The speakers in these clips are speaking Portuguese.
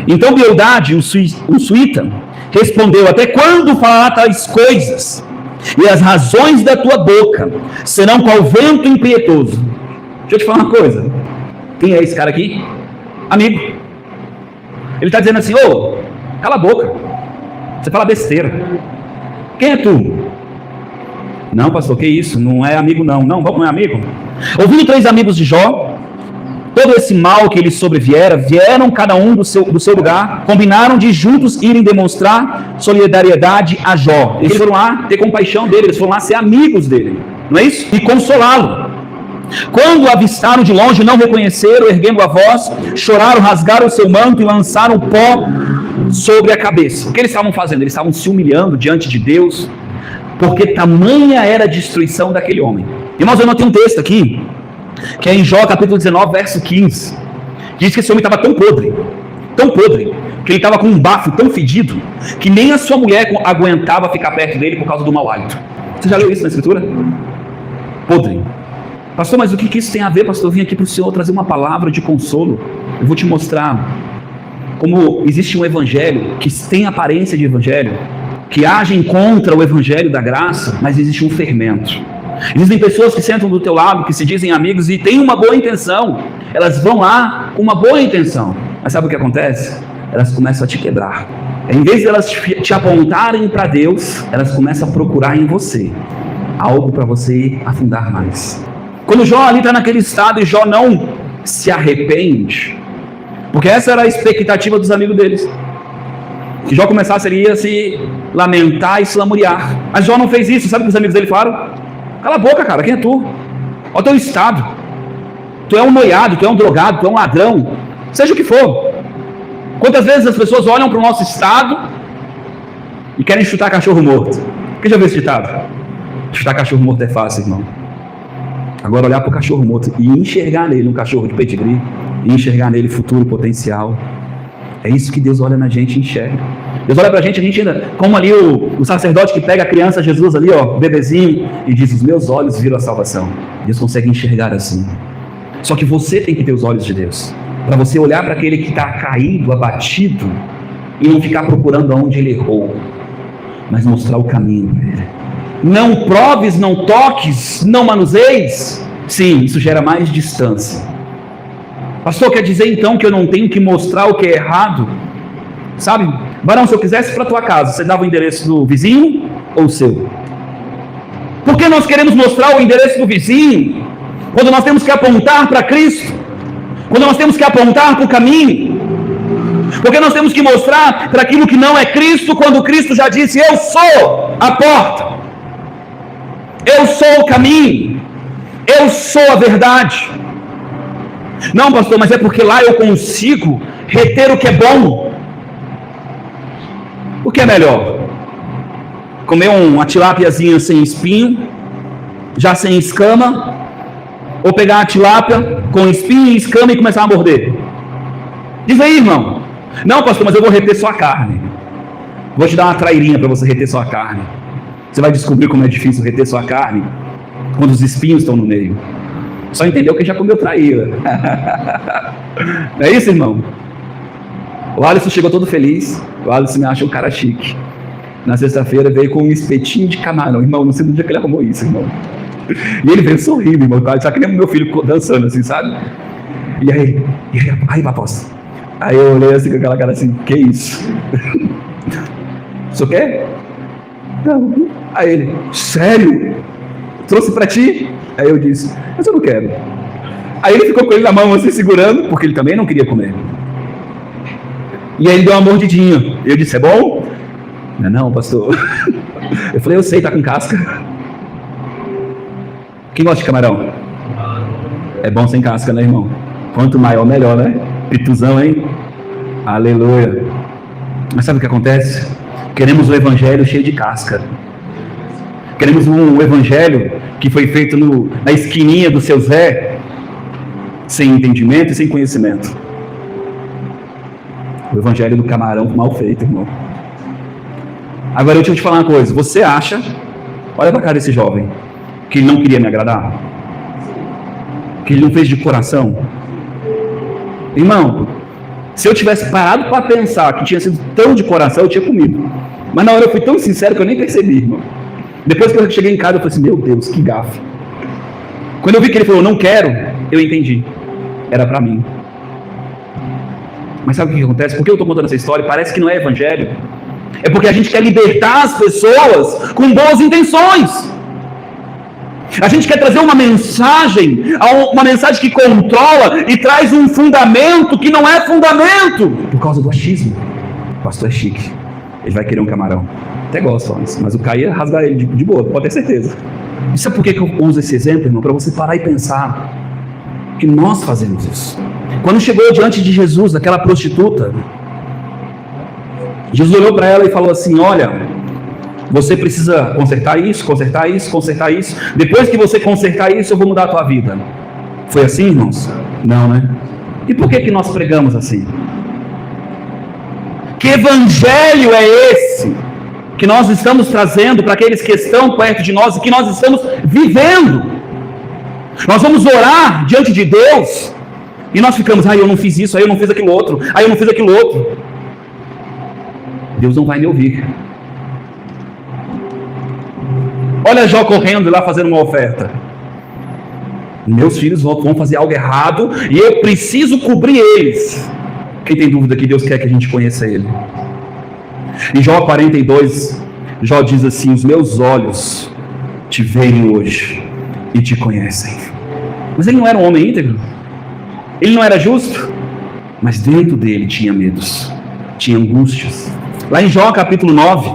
Então Bildade, o suíta, respondeu: até quando falará tais coisas? E as razões da tua boca serão qual vento impetuoso. Deixa eu te falar uma coisa. Quem é esse cara aqui? Amigo. Ele está dizendo assim: ô, cala a boca, você fala besteira. Quem é tu? Não, pastor, que isso? Não é amigo não. Não, não é amigo. Ouvindo 3 amigos de Jó todo esse mal que lhes sobreviera, vieram cada um do seu lugar, combinaram de juntos irem demonstrar solidariedade a Jó. Eles foram lá ter compaixão dele, eles foram lá ser amigos dele, não é isso? E consolá-lo. Quando o avistaram de longe, não reconheceram, erguendo a voz, choraram, rasgaram o seu manto e lançaram pó sobre a cabeça. O que eles estavam fazendo? Eles estavam se humilhando diante de Deus, porque tamanha era a destruição daquele homem. Irmãos, eu notei um texto aqui, que é em Jó capítulo 19, verso 15, diz que esse homem estava tão podre, que ele estava com um bafo tão fedido, que nem a sua mulher aguentava ficar perto dele por causa do mau hálito. Você já leu isso na escritura? Podre. Pastor, mas o que isso tem a ver, pastor? Eu vim aqui para o Senhor trazer uma palavra de consolo. Eu vou te mostrar como existe um evangelho que tem aparência de evangelho, que agem contra o evangelho da graça, mas existe um fermento. Existem pessoas que sentam do teu lado, que se dizem amigos e têm uma boa intenção. Elas vão lá com uma boa intenção, mas sabe o que acontece? Elas começam a te quebrar. Em vez de elas te apontarem para Deus, elas começam a procurar em você algo para você afundar mais. Quando Jó ali está naquele estado e Jó não se arrepende, porque essa era a expectativa dos amigos deles, que Jó começasse ali a se lamentar e se lamuriar. Mas Jó não fez isso. Sabe o que os amigos dele falaram? Cala a boca, cara, quem é tu? Olha o teu estado. Tu é um noiado, tu é um drogado, tu é um ladrão, seja o que for. Quantas vezes as pessoas olham para o nosso estado e querem chutar cachorro morto? Quem já viu esse ditado? Chutar cachorro morto é fácil, irmão. Agora olhar para o cachorro morto e enxergar nele um cachorro de pedigree, e enxergar nele futuro potencial, é isso que Deus olha na gente e enxerga. Deus olha pra gente, a gente ainda, como ali o sacerdote que pega a criança Jesus ali, ó, bebezinho, e diz: os meus olhos viram a salvação. Deus consegue enxergar assim. Só que você tem que ter os olhos de Deus, para você olhar para aquele que está caído, abatido, e não ficar procurando aonde ele errou, mas mostrar o caminho para ele. Não proves, não toques, não manuseis. Sim, isso gera mais distância. Pastor, quer dizer então que eu não tenho que mostrar o que é errado? Sabe, varão, se eu quisesse para tua casa, você dava o endereço do vizinho ou o seu? Por que nós queremos mostrar o endereço do vizinho, quando nós temos que apontar para Cristo? Quando nós temos que apontar para o caminho? Porque nós temos que mostrar para aquilo que não é Cristo, quando Cristo já disse: eu sou a porta, eu sou o caminho, eu sou a verdade. Não, pastor, mas é porque lá eu consigo reter o que é bom. O que é melhor? Comer uma tilápiazinha sem espinho, já sem escama, ou pegar a tilápia com espinho e escama e começar a morder? Diz aí, irmão. Não, pastor, mas eu vou reter só a carne. Vou te dar uma trairinha para você reter só a carne. Você vai descobrir como é difícil reter sua carne quando os espinhos estão no meio. Só entendeu que já comeu traíra. Não é isso, irmão? O Alisson chegou todo feliz. O Alisson me acha um cara chique. Na sexta-feira veio com um espetinho de camarão. Irmão, não sei do dia que ele arrumou isso, irmão. E ele veio sorrindo, irmão. Só que nem meu filho dançando assim, sabe? E aí, paposta. Aí eu olhei assim com aquela cara assim: que isso? O senhor quer? Não. Aí ele: sério? Trouxe pra ti? Aí eu disse: mas eu não quero. Aí ele ficou com ele na mão assim, segurando, porque ele também não queria comer. E aí ele deu uma mordidinha. Eu disse: é bom? Não, pastor. Eu falei: eu sei, tá com casca. Quem gosta de camarão? É bom sem casca, né, irmão? Quanto maior, melhor, né? Pituzão, hein? Aleluia. Mas sabe o que acontece? Queremos o evangelho cheio de casca. Queremos um evangelho que foi feito na esquininha do seu Zé, sem entendimento e sem conhecimento. O evangelho do camarão mal feito, irmão. Agora deixa eu te falar uma coisa. Você acha, olha pra cara desse jovem, que ele não queria me agradar? Que ele não fez de coração? Irmão, Se eu tivesse parado para pensar que tinha sido tão de coração, eu tinha comido. Mas na hora eu fui tão sincero que eu nem percebi, irmão. Depois que eu cheguei em casa, eu falei assim, meu Deus, que gafe. Quando eu vi que ele falou, não quero, eu entendi. Era para mim. Mas sabe o que acontece? Por que eu estou contando essa história? Parece que não é evangelho. É porque a gente quer libertar as pessoas com boas intenções. A gente quer trazer uma mensagem que controla e traz um fundamento que não é fundamento. Por causa do achismo. O pastor é chique. Ele vai querer um camarão. Até gosto, mas o Caio ia rasgar ele de boa, pode ter certeza. E sabe por que eu uso esse exemplo, irmão? Para você parar e pensar que nós fazemos isso. Quando chegou diante de Jesus, aquela prostituta, Jesus olhou para ela e falou assim, olha, você precisa consertar isso, consertar isso, consertar isso. Depois que você consertar isso, eu vou mudar a tua vida. Foi assim, irmãos? Não, né? E por que nós pregamos assim? Que evangelho é esse que nós estamos trazendo para aqueles que estão perto de nós e que nós estamos vivendo? Nós vamos orar diante de Deus e nós ficamos, eu não fiz isso, eu não fiz aquilo outro, eu não fiz aquilo outro. Deus não vai me ouvir. Olha Jó correndo lá fazendo uma oferta. Meus filhos vão fazer algo errado e eu preciso cobrir eles. Quem tem dúvida que Deus quer que a gente conheça Ele? Em Jó 42, Jó diz assim, os meus olhos te veem hoje e te conhecem. Mas ele não era um homem íntegro? Ele não era justo? Mas dentro dele tinha medos, tinha angústias. Lá em Jó capítulo 9,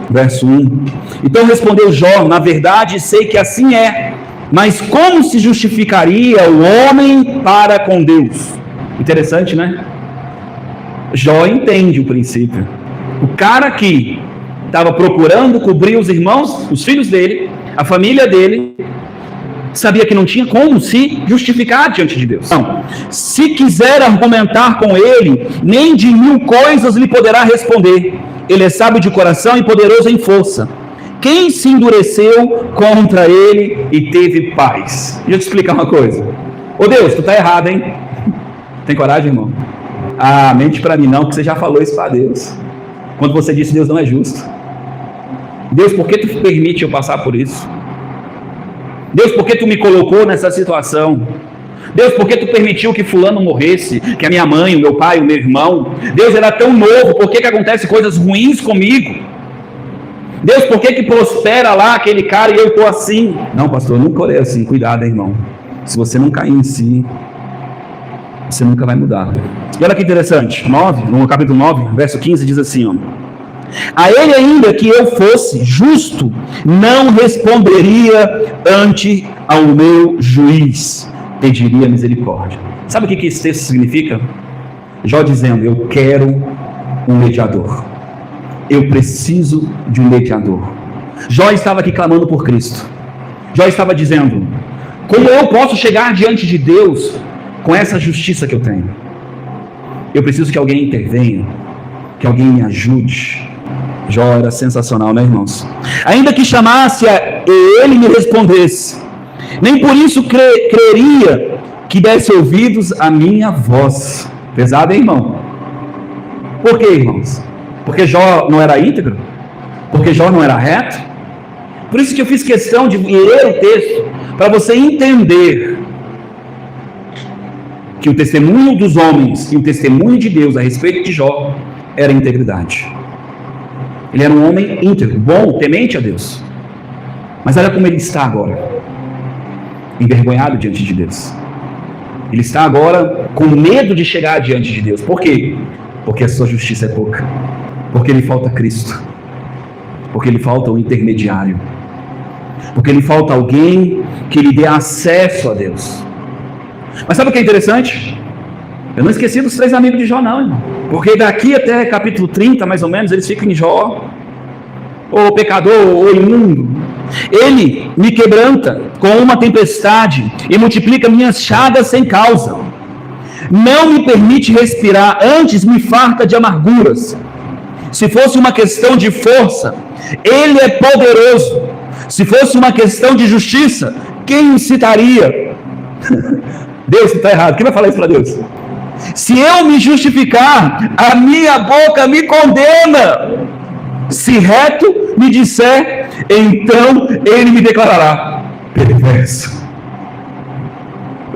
verso 1. Então respondeu Jó, na verdade sei que assim é, mas como se justificaria o homem para com Deus? Interessante, né? Jó entende o princípio. O cara que estava procurando cobrir os irmãos, os filhos dele, a família dele, sabia que não tinha como se justificar diante de Deus. Não. Se quiser argumentar com ele, nem de 1000 coisas lhe poderá responder. Ele é sábio de coração e poderoso em força. Quem se endureceu contra ele e teve paz? Deixa eu te explicar uma coisa. Ô Deus, tu está errado, hein? Tem coragem, irmão? Mente para mim não, porque você já falou isso para Deus. Quando você disse Deus não é justo. Deus, por que tu permite eu passar por isso? Deus, por que tu me colocou nessa situação? Deus, por que tu permitiu que fulano morresse? Que a minha mãe, o meu pai, o meu irmão? Deus, era tão novo, por que acontecem coisas ruins comigo? Deus, por que prospera lá aquele cara e eu estou assim? Não, pastor, eu nunca orei assim. Cuidado, irmão. Se você não cair em si, você nunca vai mudar. E olha que interessante, no capítulo 9, verso 15, diz assim, ó, a ele ainda que eu fosse justo, não responderia ante ao meu juiz, pediria misericórdia. Sabe o que esse texto significa? Jó dizendo, eu quero um mediador. Eu preciso de um mediador. Jó estava aqui clamando por Cristo. Jó estava dizendo, como eu posso chegar diante de Deus com essa justiça que eu tenho? Eu preciso que alguém intervenha, que alguém me ajude. Jó era sensacional, né, irmãos? Ainda que chamasse e ele me respondesse, nem por isso creria que desse ouvidos à minha voz. Pesado, hein, irmão? Por quê, irmãos? Porque Jó não era íntegro? Porque Jó não era reto? Por isso que eu fiz questão de ler o texto, para você entender que o testemunho dos homens e o testemunho de Deus a respeito de Jó era integridade. Ele era um homem íntegro, bom, temente a Deus. Mas olha como ele está agora, envergonhado diante de Deus. Ele está agora com medo de chegar diante de Deus. Por quê? Porque a sua justiça é pouca. Porque lhe falta Cristo. Porque lhe falta um intermediário. Porque lhe falta alguém que lhe dê acesso a Deus. Mas sabe o que é interessante? Eu não esqueci dos 3 amigos de Jó, não, irmão. Porque daqui até capítulo 30, mais ou menos, eles ficam em Jó, ou pecador, ou imundo. Ele me quebranta com uma tempestade e multiplica minhas chagas sem causa. Não me permite respirar, antes me farta de amarguras. Se fosse uma questão de força, ele é poderoso. Se fosse uma questão de justiça, quem incitaria? Deus está errado. Quem vai falar isso para Deus? Se eu me justificar, a minha boca me condena. Se reto me disser, então ele me declarará perverso.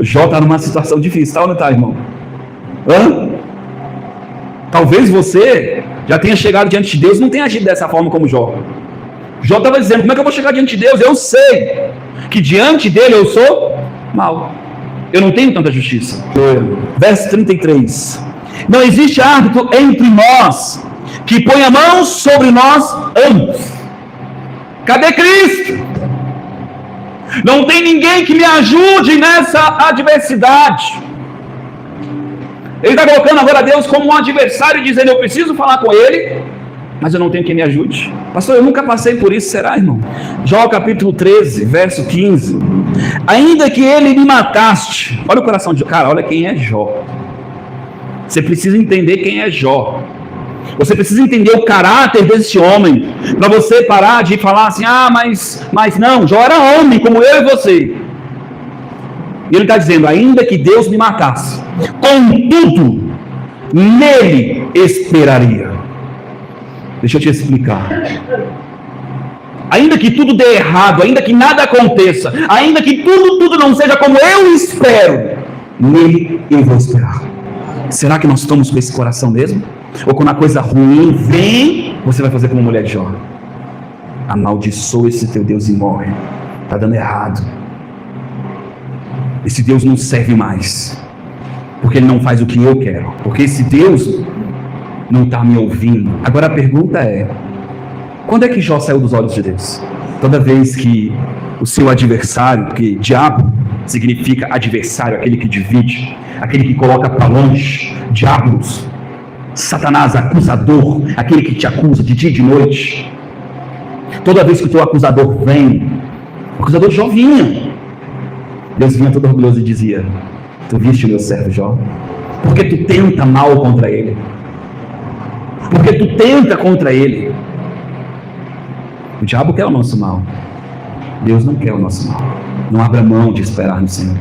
Jó está numa situação difícil, tá ou não está, irmão? Talvez você já tenha chegado diante de Deus e não tenha agido dessa forma como Jó. Jó estava dizendo, como é que eu vou chegar diante de Deus? Eu sei que diante dele eu sou mau. Eu não tenho tanta justiça. Verso 33. Não existe árbitro entre nós que põe a mão sobre nós ambos. Cadê Cristo? Não tem ninguém que me ajude nessa adversidade. Ele está colocando agora Deus como um adversário, dizendo, eu preciso falar com ele, mas eu não tenho quem me ajude. Pastor, eu nunca passei por isso, será, irmão? Jó capítulo 13, verso 15. Ainda que ele me mataste. Olha o coração de Jó. Cara, olha quem é Jó. Você precisa entender quem é Jó. Você precisa entender o caráter desse homem, para você parar de falar assim, mas não, Jó era homem, como eu e você. E ele está dizendo, ainda que Deus me matasse, contudo, nele esperaria. Deixa eu te explicar. Ainda que tudo dê errado, ainda que nada aconteça, ainda que tudo não seja como eu espero, nele eu vou esperar. Será que nós estamos com esse coração mesmo? Ou quando a coisa ruim vem, você vai fazer como a mulher de Jó? Amaldiçoa esse teu Deus e morre. Está dando errado. Esse Deus não serve mais, porque ele não faz o que eu quero, porque esse Deus não está me ouvindo. Agora a pergunta é, quando é que Jó saiu dos olhos de Deus? Toda vez que o seu adversário, porque diabo significa adversário, aquele que divide, aquele que coloca para longe, diabos, Satanás, acusador, aquele que te acusa de dia e de noite. Toda vez que o teu acusador vem, o acusador de Jó vinha, Deus vinha todo orgulhoso e dizia, tu viste o meu servo Jó? Porque tu tenta mal contra ele. Porque tu tenta contra ele. O diabo quer o nosso mal. Deus não quer o nosso mal. Não abra mão de esperar no Senhor.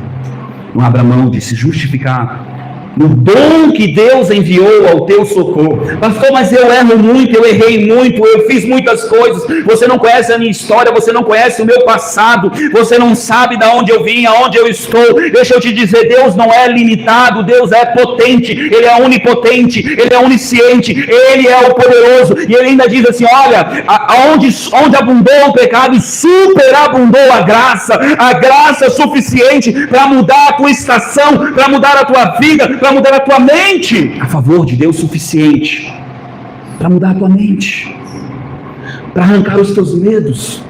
Não abra mão de se justificar no dom que Deus enviou ao teu socorro. Pastor, mas eu erro muito, eu errei muito, eu fiz muitas coisas. Você não conhece a minha história, você não conhece o meu passado, você não sabe de onde eu vim, aonde eu estou. Deixa eu te dizer, Deus não é limitado, Deus é potente, Ele é onipotente, Ele é onisciente, Ele é o poderoso. E Ele ainda diz assim, olha, onde abundou o pecado, superabundou a graça suficiente para mudar a tua estação, para mudar a tua vida, para mudar a tua mente, a favor de Deus suficiente, para mudar a tua mente, para arrancar os teus medos,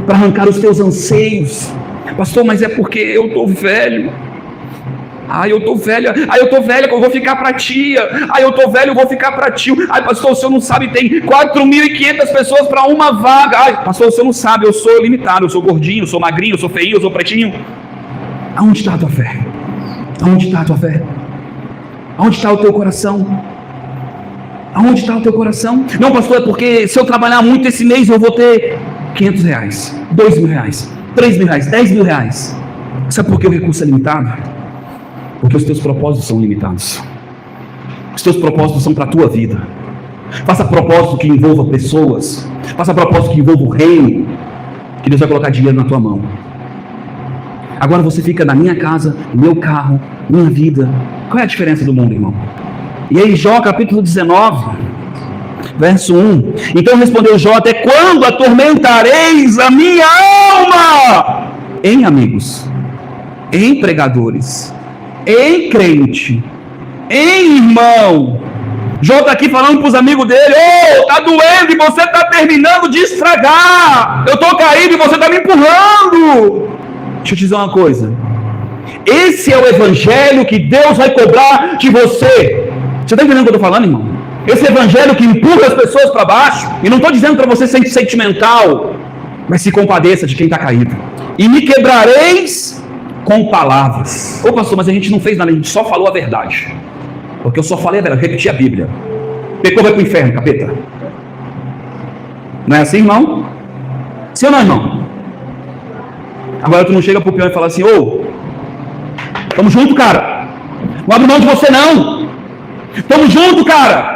para arrancar os teus anseios. Pastor, mas é porque eu estou velho. Eu estou velha, eu estou velha, eu vou ficar para tia. Eu estou velho, eu vou ficar para tio. Pastor, o senhor não sabe, tem 4.500 pessoas para uma vaga. Pastor, o senhor não sabe, eu sou limitado, eu sou gordinho, eu sou magrinho, eu sou feinho, eu sou pretinho. Aonde está a tua fé? Aonde está a tua fé? Aonde está o teu coração? Aonde está o teu coração? Não, pastor, é porque se eu trabalhar muito esse mês eu vou ter R$500, R$2.000, R$3.000, R$10.000. Sabe por que o recurso é limitado? Porque os teus propósitos são limitados. Os teus propósitos são para a tua vida. Faça propósito que envolva pessoas. Faça propósito que envolva o reino, que Deus vai colocar dinheiro na tua mão. Agora você fica na minha casa, no meu carro, minha vida. Qual é a diferença do mundo, irmão? E aí Jó capítulo 19, verso 1. Então respondeu Jó, até quando atormentareis a minha alma? Em amigos, em pregadores, em crente, em irmão. Jó está aqui falando para os amigos dele, tá doendo e você está terminando de estragar. Eu estou caído e você está me empurrando. Deixa eu te dizer uma coisa. Esse é o evangelho que Deus vai cobrar de você. Você está entendendo o que eu estou falando, irmão? Esse evangelho que empurra as pessoas para baixo. E não estou dizendo para você ser sentimental, mas se compadeça de quem está caído. E me quebrareis com palavras. Ô pastor, mas a gente não fez nada, a gente só falou a verdade. Porque eu só falei a verdade, eu repeti a Bíblia. Pecou, vai para o inferno, capeta. Não é assim, irmão? Sim ou não, irmão? Agora tu não chega pro peão e fala assim, tamo junto, cara. Não abre mão de você, não. Tamo junto, cara.